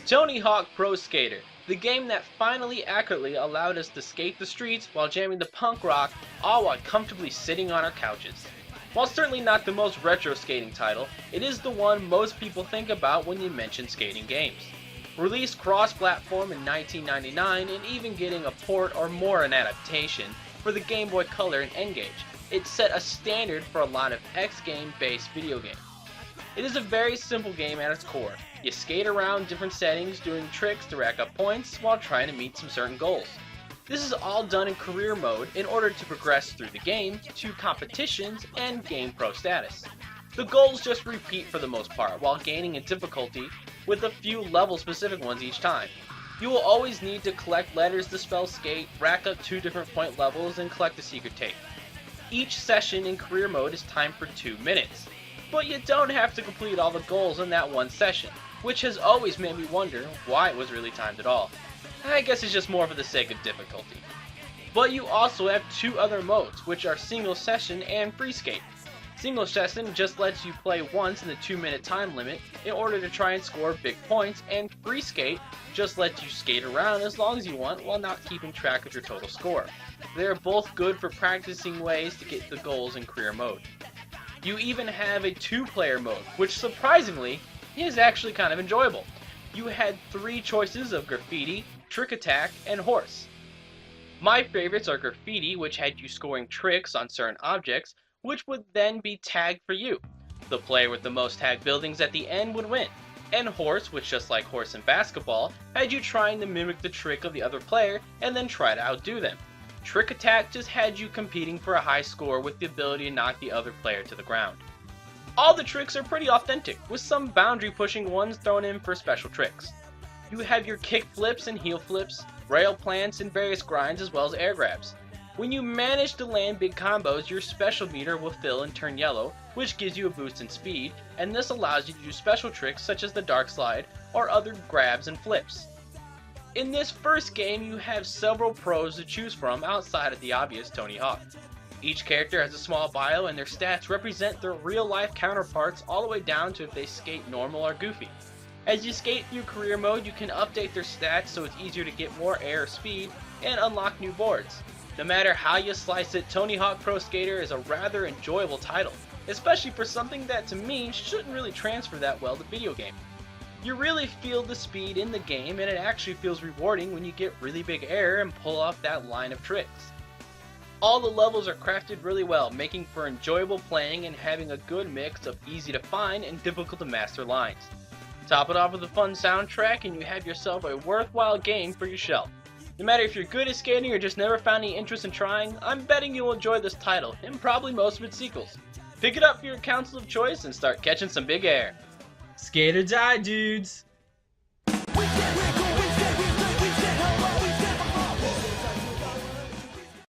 Tony Hawk Pro Skater, the game that finally accurately allowed us to skate the streets while jamming to punk rock, all while comfortably sitting on our couches. While certainly not the most retro skating title, it is the one most people think about when you mention skating games. Released cross-platform in 1999 and even getting a port or more an adaptation for the Game Boy Color and N-Gage, it set a standard for a lot of X-game based video games. It is a very simple game at its core. You skate around different settings doing tricks to rack up points while trying to meet some certain goals. This is all done in career mode in order to progress through the game to competitions and gain pro status. The goals just repeat for the most part while gaining in difficulty with a few level specific ones each time. You will always need to collect letters to spell skate, rack up 2 different point levels, and collect the secret tape. Each session in career mode is timed for 2 minutes. But you don't have to complete all the goals in that one session, which has always made me wonder why it was really timed at all. I guess it's just more for the sake of difficulty. But you also have 2 other modes, which are single session and free skate. Single session just lets you play once in the 2-minute time limit in order to try and score big points, and free skate just lets you skate around as long as you want while not keeping track of your total score. They are both good for practicing ways to get the goals in career mode. You even have a 2-player mode, which surprisingly is actually kind of enjoyable. You had 3 choices of graffiti, trick attack, and horse. My favorites are graffiti, which had you scoring tricks on certain objects, which would then be tagged for you. The player with the most tagged buildings at the end would win. And horse, which just like horse in basketball, had you trying to mimic the trick of the other player and then try to outdo them. Trick attack just had you competing for a high score with the ability to knock the other player to the ground. All the tricks are pretty authentic, with some boundary pushing ones thrown in for special tricks. You have your kick flips and heel flips, rail plants, and various grinds as well as air grabs. When you manage to land big combos, your special meter will fill and turn yellow, which gives you a boost in speed, and this allows you to do special tricks such as the dark slide or other grabs and flips. In this first game, you have several pros to choose from outside of the obvious Tony Hawk. Each character has a small bio and their stats represent their real-life counterparts all the way down to if they skate normal or goofy. As you skate through career mode, you can update their stats so it's easier to get more air speed and unlock new boards. No matter how you slice it, Tony Hawk Pro Skater is a rather enjoyable title, especially for something that to me shouldn't really transfer that well to video game. You really feel the speed in the game, and it actually feels rewarding when you get really big air and pull off that line of tricks. All the levels are crafted really well, making for enjoyable playing and having a good mix of easy to find and difficult to master lines. Top it off with a fun soundtrack and you have yourself a worthwhile game for your shelf. No matter if you're good at skating or just never found any interest in trying, I'm betting you'll enjoy this title, and probably most of its sequels. Pick it up for your console of choice and start catching some big air. Skate or die, dudes!